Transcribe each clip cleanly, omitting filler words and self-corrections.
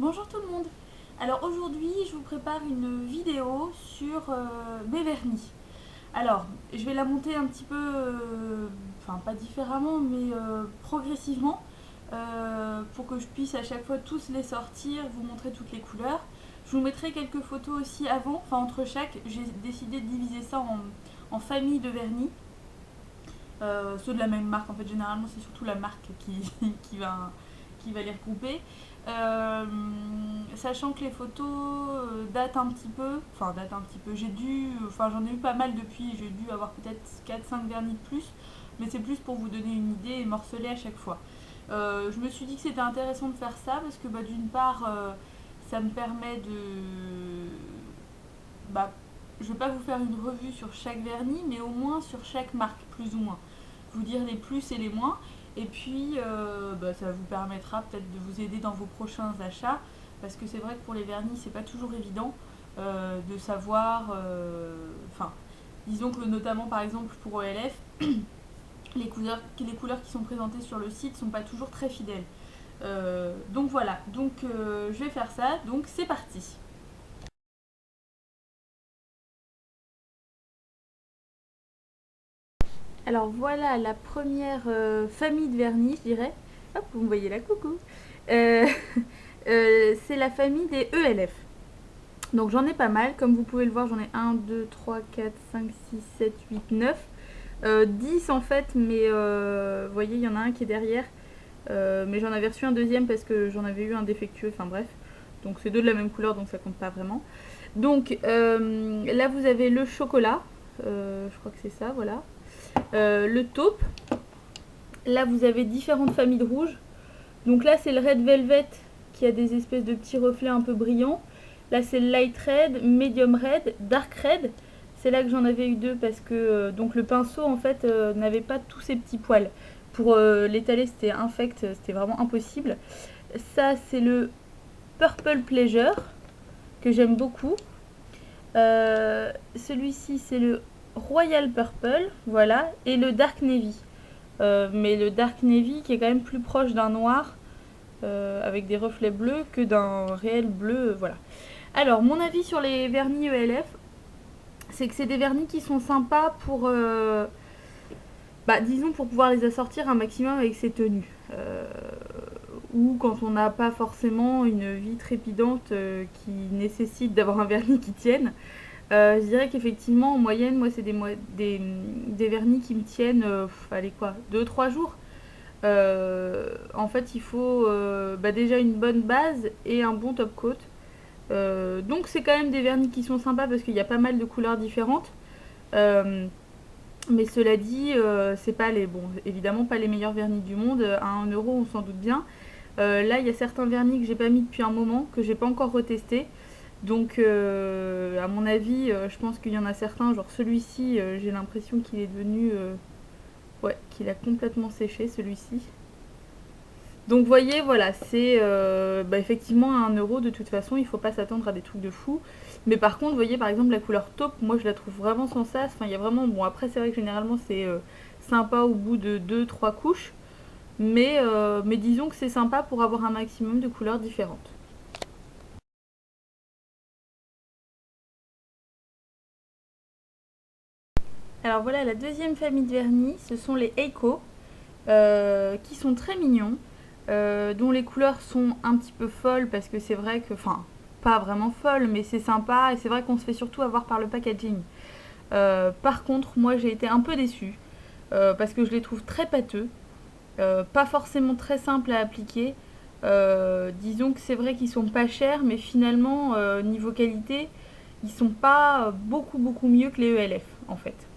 Bonjour tout le monde. Alors aujourd'hui je vous prépare une vidéo sur mes vernis. Alors je vais la monter un petit peu, enfin pas différemment mais progressivement pour que je puisse à chaque fois tous les sortir, vous montrer toutes les couleurs. Je vous mettrai quelques photos aussi avant, enfin entre chaque. J'ai décidé de diviser ça en familles de vernis. Ceux de la même marque, en fait généralement c'est surtout la marque qui va les regrouper. Euh, Sachant que les photos datent un petit peu, j'en ai eu pas mal depuis, j'ai dû avoir peut-être 4-5 vernis de plus, mais c'est plus pour vous donner une idée et morceler à chaque fois. Je me suis dit que c'était intéressant de faire ça parce que d'une part, ça me permet de... Bah, je ne vais pas vous faire une revue sur chaque vernis, mais au moins sur chaque marque, plus ou moins. Vous dire les plus et les moins. Et puis, ça vous permettra peut-être de vous aider dans vos prochains achats. Parce que c'est vrai que pour les vernis, c'est pas toujours évident de savoir. Disons que notamment par exemple pour OLF, les couleurs qui sont présentées sur le site sont pas toujours très fidèles. Donc voilà, je vais faire ça. Donc c'est parti. Alors voilà la première famille de vernis, je dirais. Hop, vous me voyez là, coucou. Euh, c'est la famille des ELF. Donc j'en ai pas mal, comme vous pouvez le voir, j'en ai 1, 2, 3, 4, 5, 6, 7, 8, 9. 10 en fait, mais vous voyez, il y en a un qui est derrière. Mais j'en avais reçu un deuxième parce que j'en avais eu un défectueux, enfin bref. Donc c'est deux de la même couleur, donc ça compte pas vraiment. Donc là vous avez le chocolat, je crois que c'est ça, voilà. Le taupe. Là vous avez différentes familles de rouge. Donc là c'est le red velvet qui a des espèces de petits reflets un peu brillants. Là c'est le light red, medium red, dark red. C'est là que j'en avais eu deux parce que donc le pinceau en fait n'avait pas tous ces petits poils. Pour l'étaler c'était infect, c'était vraiment impossible. Ça c'est le purple pleasure que j'aime beaucoup. Celui-ci c'est le royal purple, voilà, et le dark navy. Mais le dark navy qui est quand même plus proche d'un noir avec des reflets bleus que d'un réel bleu, voilà. Alors mon avis sur les vernis ELF, c'est que c'est des vernis qui sont sympas pour, disons pour pouvoir les assortir un maximum avec ses tenues. Ou quand on n'a pas forcément une vie trépidante qui nécessite d'avoir un vernis qui tienne. Je dirais qu'effectivement, en moyenne, moi, c'est des vernis qui me tiennent, allez quoi, 2-3 jours. En fait, il faut déjà une bonne base et un bon top coat. Donc, c'est quand même des vernis qui sont sympas parce qu'il y a pas mal de couleurs différentes. Euh, mais cela dit, c'est pas les bon, évidemment pas les meilleurs vernis du monde. À 1 euro, on s'en doute bien. Là, il y a certains vernis que j'ai pas mis depuis un moment, que j'ai pas encore retesté. Donc, à mon avis, je pense qu'il y en a certains, genre celui-ci, j'ai l'impression qu'il est devenu. Ouais, qu'il a complètement séché celui-ci. Donc, vous voyez, voilà, c'est effectivement à 1 euro, de toute façon, il faut pas s'attendre à des trucs de fou. Mais par contre, vous voyez, par exemple, la couleur taupe, moi je la trouve vraiment sans sas. Enfin, il y a vraiment. Bon, après, c'est vrai que généralement c'est sympa au bout de 2-3 couches. Mais disons que c'est sympa pour avoir un maximum de couleurs différentes. Alors voilà la deuxième famille de vernis, ce sont les Eiko, qui sont très mignons, dont les couleurs sont un petit peu folles parce que c'est vrai que, enfin, pas vraiment folles, mais c'est sympa et c'est vrai qu'on se fait surtout avoir par le packaging. Par contre, moi j'ai été un peu déçue parce que je les trouve très pâteux, pas forcément très simples à appliquer. Disons que c'est vrai qu'ils sont pas chers, mais finalement, niveau qualité, ils sont pas beaucoup mieux que les ELF en fait.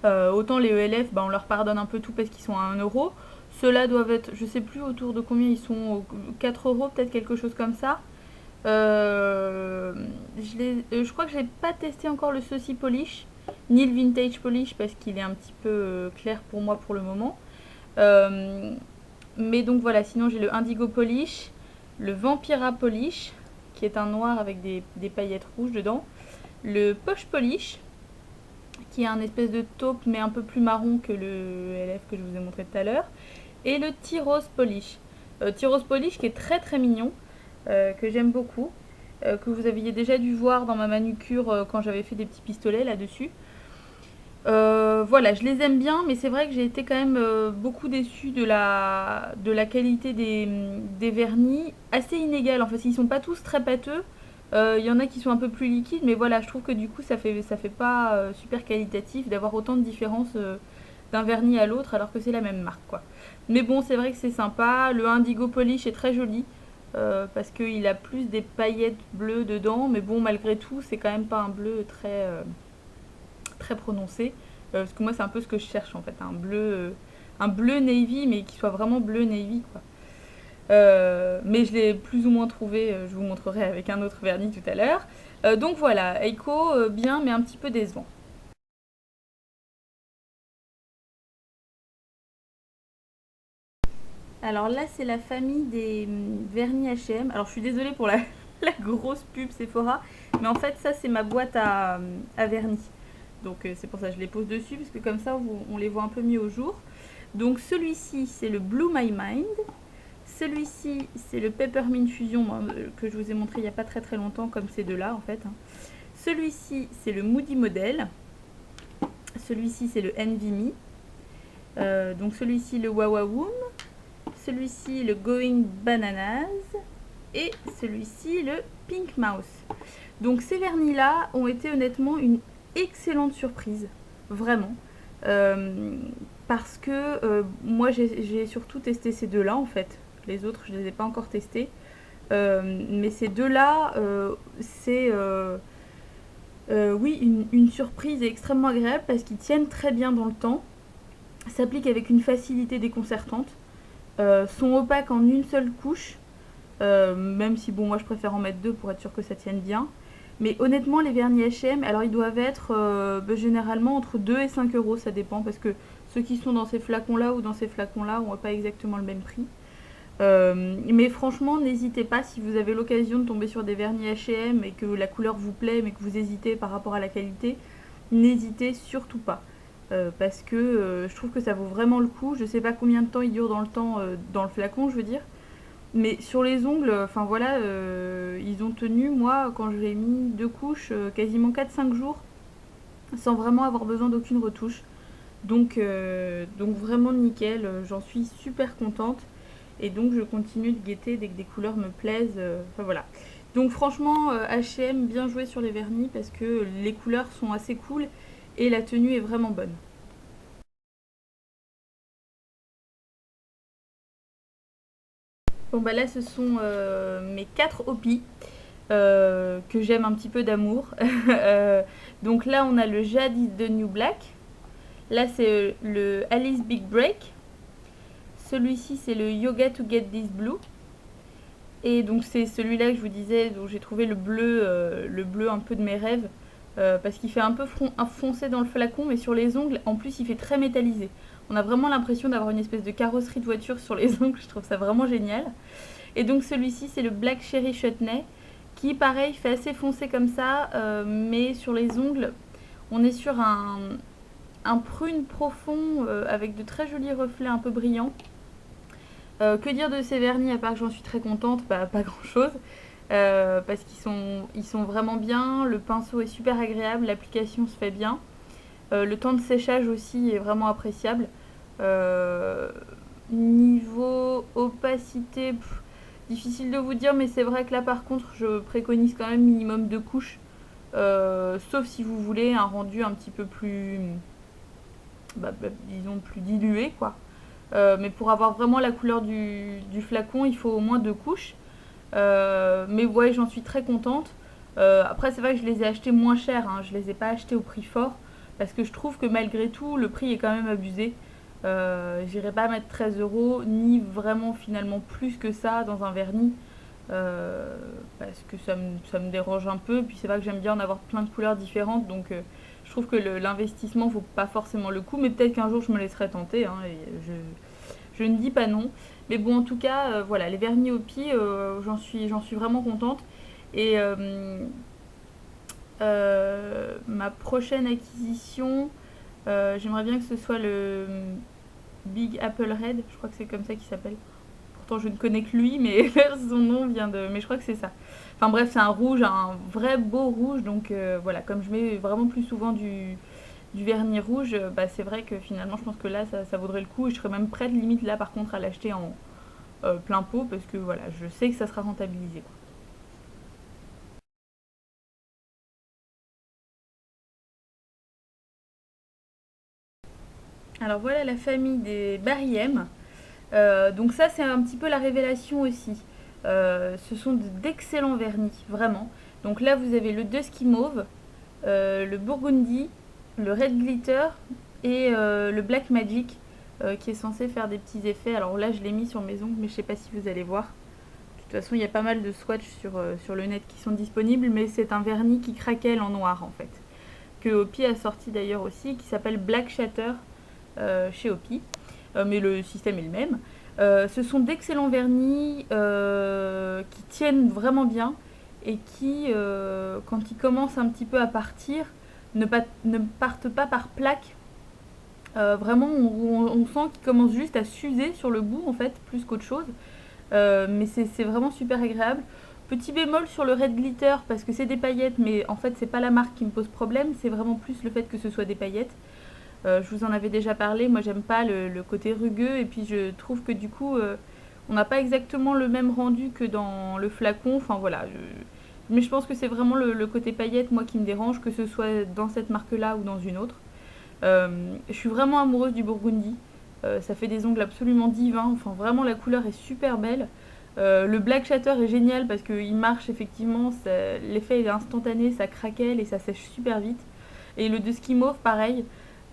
Autant les ELF, on leur pardonne un peu tout parce qu'ils sont à 1 euro. Ceux-là doivent être, je sais plus autour de combien ils sont, 4 euros, peut-être quelque chose comme ça. Je crois que je n'ai pas testé encore le Saucy Polish, ni le Vintage Polish parce qu'il est un petit peu clair pour moi pour le moment. Euh, mais donc voilà, sinon j'ai le Indigo Polish, le Vampira Polish, qui est un noir avec des paillettes rouges dedans, le Poche Polish, qui est un espèce de taupe mais un peu plus marron que le LF que je vous ai montré tout à l'heure, et le Tyros Polish. Tyros Polish qui est très très mignon. que j'aime beaucoup, que vous aviez déjà dû voir dans ma manucure quand j'avais fait des petits pistolets là-dessus. Voilà, je les aime bien, mais c'est vrai que j'ai été quand même beaucoup déçue de la qualité des vernis, assez inégale en fait, ils sont pas tous très pâteux, il y en a qui sont un peu plus liquides, mais voilà, je trouve que du coup ça fait pas super qualitatif d'avoir autant de différence d'un vernis à l'autre alors que c'est la même marque quoi. Mais bon, c'est vrai que c'est sympa, le Indigo Polish est très joli, parce qu'il a plus des paillettes bleues dedans, mais bon, malgré tout, c'est quand même pas un bleu très prononcé. Parce que moi, c'est un peu ce que je cherche en fait, un bleu navy, mais qui soit vraiment bleu navy quoi. Mais je l'ai plus ou moins trouvé, je vous montrerai avec un autre vernis tout à l'heure. Donc voilà, Eiko, bien, mais un petit peu décevant. Alors là, c'est la famille des vernis H&M. Alors je suis désolée pour la grosse pub Sephora, mais en fait, ça, c'est ma boîte à vernis. Donc c'est pour ça que je les pose dessus, parce que comme ça, on les voit un peu mieux au jour. Donc celui-ci, c'est le Blue My Mind. Celui-ci, c'est le Peppermint Fusion que je vous ai montré il n'y a pas très longtemps, comme ces deux-là en fait. Celui-ci, c'est le Moody Model. Celui-ci, c'est le Envy Me. Donc celui-ci, le Wawawoom. Celui-ci, le Going Bananas. Et celui-ci, le Pink Mouse. Donc ces vernis-là ont été honnêtement une excellente surprise. Vraiment. Euh, Parce que moi, j'ai surtout testé ces deux-là en fait. Les autres, je ne les ai pas encore testés. Mais ces deux-là, c'est oui, une surprise extrêmement agréable parce qu'ils tiennent très bien dans le temps, s'appliquent avec une facilité déconcertante, sont opaques en une seule couche, même si bon, moi je préfère en mettre deux pour être sûr que ça tienne bien. Mais honnêtement, les vernis H&M, alors ils doivent être généralement entre 2 et 5 euros, ça dépend, parce que ceux qui sont dans ces flacons-là ou dans ces flacons-là n'ont pas exactement le même prix. Mais franchement, n'hésitez pas si vous avez l'occasion de tomber sur des vernis H&M et que la couleur vous plaît, mais que vous hésitez par rapport à la qualité, n'hésitez surtout pas. Parce que je trouve que ça vaut vraiment le coup. Je sais pas combien de temps il dure dans le temps, dans le flacon, je veux dire. Mais sur les ongles, enfin voilà, ils ont tenu, moi, quand je l'ai mis deux couches, quasiment 4 5 jours, sans vraiment avoir besoin d'aucune retouche. Donc vraiment nickel, j'en suis super contente. Et donc je continue de guetter dès que des couleurs me plaisent. Enfin voilà. Donc franchement, H&M, bien joué sur les vernis parce que les couleurs sont assez cool et la tenue est vraiment bonne. Bon bah là ce sont mes 4 hobbies que j'aime un petit peu d'amour. Donc là on a le Jade is the New Black. Là c'est le Alice Big Break. Celui-ci c'est le Yoga to Get This Blue. Et donc c'est celui-là que je vous disais, dont j'ai trouvé le bleu un peu de mes rêves, parce qu'il fait un peu foncé dans le flacon, mais sur les ongles, en plus il fait très métallisé. On a vraiment l'impression d'avoir une espèce de carrosserie de voiture sur les ongles, je trouve ça vraiment génial. Et donc celui-ci c'est le Black Cherry Chutney, qui pareil fait assez foncé comme ça, mais sur les ongles, on est sur un prune profond avec de très jolis reflets un peu brillants. Que dire de ces vernis à part que j'en suis très contente, bah, pas grand chose. Parce ils sont vraiment bien, le pinceau est super agréable, l'application se fait bien. Le temps de séchage aussi est vraiment appréciable. Euh, Niveau opacité, difficile de vous dire, mais c'est vrai que là par contre je préconise quand même minimum 2 couches. Sauf si vous voulez un rendu un petit peu plus, disons, plus dilué quoi. Mais pour avoir vraiment la couleur du flacon, il faut au moins 2 couches. Mais ouais, j'en suis très contente. Après, c'est vrai que je les ai achetés moins cher, hein. Je les ai pas achetés au prix fort. Parce que je trouve que malgré tout, le prix est quand même abusé. J'irai pas mettre 13 euros, ni vraiment finalement plus que ça dans un vernis. Parce que ça me dérange un peu. Puis c'est vrai que j'aime bien en avoir plein de couleurs différentes. Donc je trouve que l'investissement vaut pas forcément le coup. Mais peut-être qu'un jour je me laisserai tenter, hein, et je ne dis pas non. Mais bon, en tout cas, voilà, les vernis au pied, j'en suis vraiment contente. Et ma prochaine acquisition, j'aimerais bien que ce soit le Big Apple Red, je crois que c'est comme ça qu'il s'appelle, pour pourtant je ne connais que lui, mais son nom vient de... Mais je crois que c'est ça. Enfin bref, c'est un rouge, un vrai beau rouge, donc voilà, comme je mets vraiment plus souvent du vernis rouge, bah, c'est vrai que finalement je pense que là ça vaudrait le coup et je serais même prête limite là par contre à l'acheter en plein pot parce que voilà, je sais que ça sera rentabilisé, quoi. Alors voilà la famille des Barry M. Donc ça c'est un petit peu la révélation aussi. Ce sont d'excellents vernis, vraiment. Donc là vous avez le Dusky Mauve, le Burgundy, le Red Glitter et le Black Magic qui est censé faire des petits effets. Alors là je l'ai mis sur mes ongles mais je sais pas si vous allez voir. De toute façon il y a pas mal de swatchs sur le net qui sont disponibles mais c'est un vernis qui craquelle en noir en fait. Que Hopi a sorti d'ailleurs aussi qui s'appelle Black Shatter chez Hopi. Mais le système est le même. Ce sont d'excellents vernis qui tiennent vraiment bien et qui, quand ils commencent un petit peu à partir, ne partent pas par plaques. Vraiment, on sent qu'ils commencent juste à s'user sur le bout, en fait, plus qu'autre chose. Mais c'est vraiment super agréable. Petit bémol sur le Red Glitter, parce que c'est des paillettes, mais en fait, c'est pas la marque qui me pose problème, c'est vraiment plus le fait que ce soit des paillettes. Je vous en avais déjà parlé, moi j'aime pas le côté rugueux et puis je trouve que du coup on n'a pas exactement le même rendu que dans le flacon, enfin voilà. Mais je pense que c'est vraiment le côté paillette moi qui me dérange, que ce soit dans cette marque là ou dans une autre. Je suis vraiment amoureuse du Burgundy, ça fait des ongles absolument divins, enfin vraiment la couleur est super belle. Le Black Shatter est génial parce qu'il marche effectivement, l'effet est instantané, ça craquelle et ça sèche super vite. Et le Dusky Mauve pareil.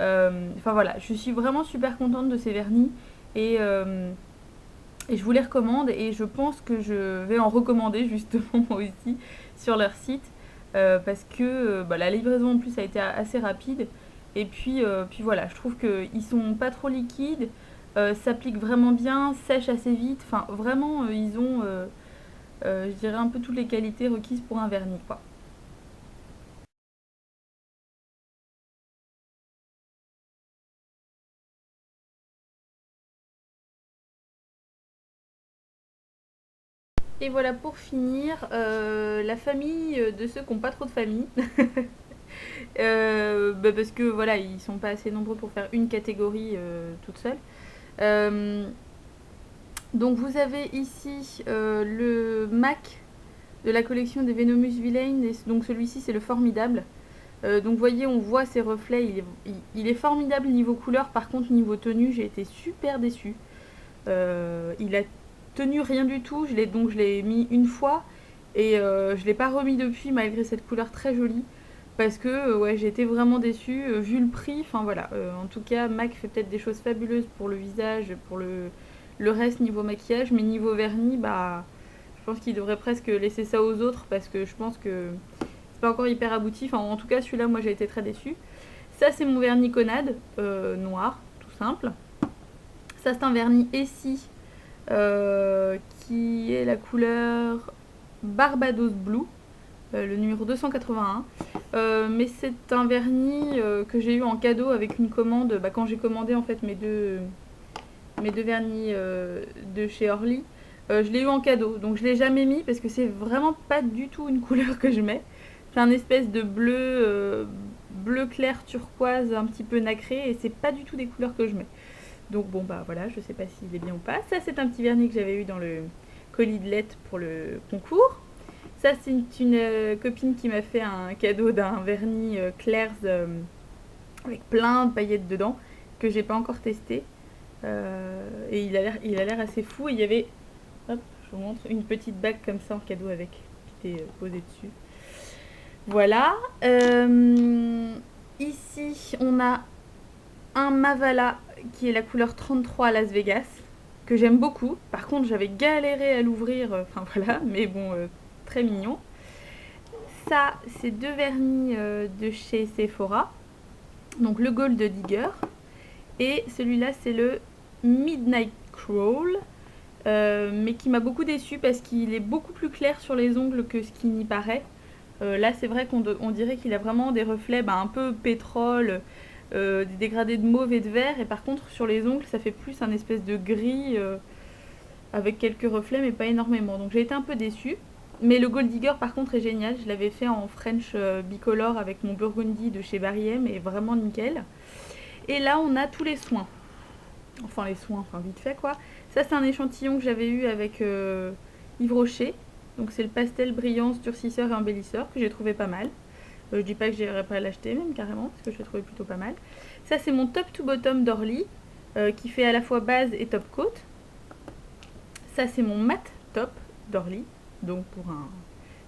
Enfin voilà, je suis vraiment super contente de ces vernis et, et je vous les recommande et je pense que je vais en recommander justement moi aussi sur leur site parce que bah, la livraison en plus a été assez rapide et puis voilà, je trouve qu'ils sont pas trop liquides, s'appliquent vraiment bien, sèchent assez vite, enfin vraiment ils ont je dirais un peu toutes les qualités requises pour un vernis quoi. Et voilà pour finir, la famille de ceux qui n'ont pas trop de famille. Bah parce que voilà, ils sont pas assez nombreux pour faire une catégorie toute seule. Euh, donc vous avez ici le MAC de la collection des Venomous Villain. Et donc celui-ci c'est le formidable. Donc vous voyez, on voit ses reflets. Il est formidable niveau couleur. Par contre niveau tenue, j'ai été super déçue. Il a tenu rien du tout. Donc je l'ai mis une fois et je l'ai pas remis depuis malgré cette couleur très jolie. Parce que ouais, j'ai été vraiment déçue vu le prix. Enfin voilà. En tout cas, MAC fait peut-être des choses fabuleuses pour le visage, pour le reste niveau maquillage, mais niveau vernis, bah je pense qu'il devrait presque laisser ça aux autres parce que je pense que c'est pas encore hyper abouti. Enfin en tout cas, celui-là, moi j'ai été très déçue. Ça c'est mon vernis Conad noir, tout simple. Ça c'est un vernis Essie qui est la couleur Barbados Blue, le numéro 281. Mais c'est un vernis que j'ai eu en cadeau avec une commande bah, quand j'ai commandé en fait mes deux vernis de chez Orly. Je l'ai eu en cadeau, donc je l'ai jamais mis parce que c'est vraiment pas du tout une couleur que je mets. C'est un espèce de bleu clair turquoise un petit peu nacré et c'est pas du tout des couleurs que je mets. Donc bon bah voilà, je sais pas s'il est bien ou pas. Ça c'est un petit vernis que j'avais eu dans le colis de lettres pour le concours. Ça c'est une copine qui m'a fait un cadeau d'un vernis Claire's avec plein de paillettes dedans que j'ai pas encore testé. Et il a l'air assez fou. Et il y avait, hop, je vous montre, une petite bague comme ça en cadeau avec qui était posée dessus. Voilà. Ici on a un Mavala qui est la couleur 33 à Las Vegas, que j'aime beaucoup. Par contre, j'avais galéré à l'ouvrir, enfin voilà, mais bon, très mignon. Ça, c'est deux vernis de chez Sephora, donc le Gold Digger. Et celui-là, c'est le Midnight Crawl, mais qui m'a beaucoup déçu parce qu'il est beaucoup plus clair sur les ongles que ce qui n'y paraît. Là, c'est vrai qu'on dirait qu'il a vraiment des reflets un peu pétrole, des dégradés de mauve et de vert. Et par contre, sur les ongles, ça fait plus un espèce de gris. avec quelques reflets mais pas énormément. Donc j'ai été un peu déçue. Mais le Gold Digger par contre est génial, je l'avais fait en French Bicolor avec mon Burgundy de chez Barry M et vraiment nickel. Et là on a tous les soins. Enfin les soins, enfin vite fait quoi. Ça c'est un échantillon que j'avais eu avec Yves Rocher. Donc c'est le pastel brillance durcisseur et embellisseur que j'ai trouvé pas mal. Je dis pas que j'irais pas l'acheter même carrément parce que je l'ai trouvé plutôt pas mal. Ça c'est mon top to bottom d'Orly qui fait à la fois base et top coat. Ça c'est mon mat top d'Orly, donc pour un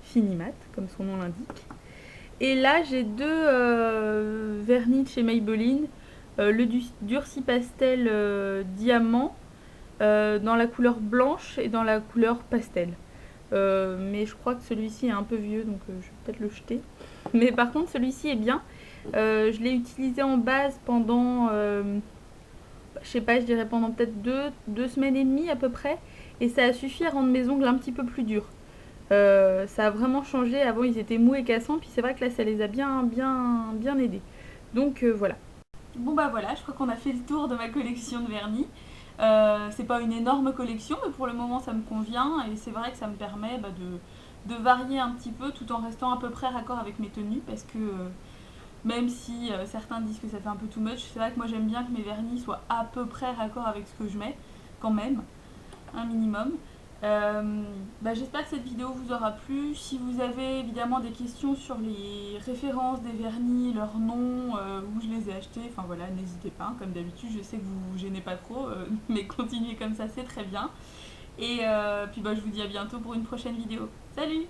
fini mat comme son nom l'indique. Et là j'ai deux vernis de chez Maybelline, le durci pastel diamant dans la couleur blanche et dans la couleur pastel. Mais je crois que celui-ci est un peu vieux donc je vais peut-être le jeter. Mais par contre celui-ci est bien. Je l'ai utilisé en base pendant, je sais pas, je dirais pendant peut-être deux semaines et demie à peu près. Et ça a suffi à rendre mes ongles un petit peu plus durs. Ça a vraiment changé. Avant ils étaient mous et cassants, puis c'est vrai que là ça les a bien aidés. Donc voilà. Bon bah voilà, je crois qu'on a fait le tour de ma collection de vernis. C'est pas une énorme collection, mais pour le moment ça me convient et c'est vrai que ça me permet de varier un petit peu tout en restant à peu près raccord avec mes tenues parce que même si certains disent que ça fait un peu too much, c'est vrai que moi j'aime bien que mes vernis soient à peu près raccord avec ce que je mets, quand même, un minimum. J'espère que cette vidéo vous aura plu. Si vous avez évidemment des questions sur les références des vernis, leurs noms, où je les ai achetés, enfin voilà, n'hésitez pas. Comme d'habitude, je sais que vous vous gênez pas trop, mais continuez comme ça, c'est très bien. Et puis je vous dis à bientôt pour une prochaine vidéo. Salut!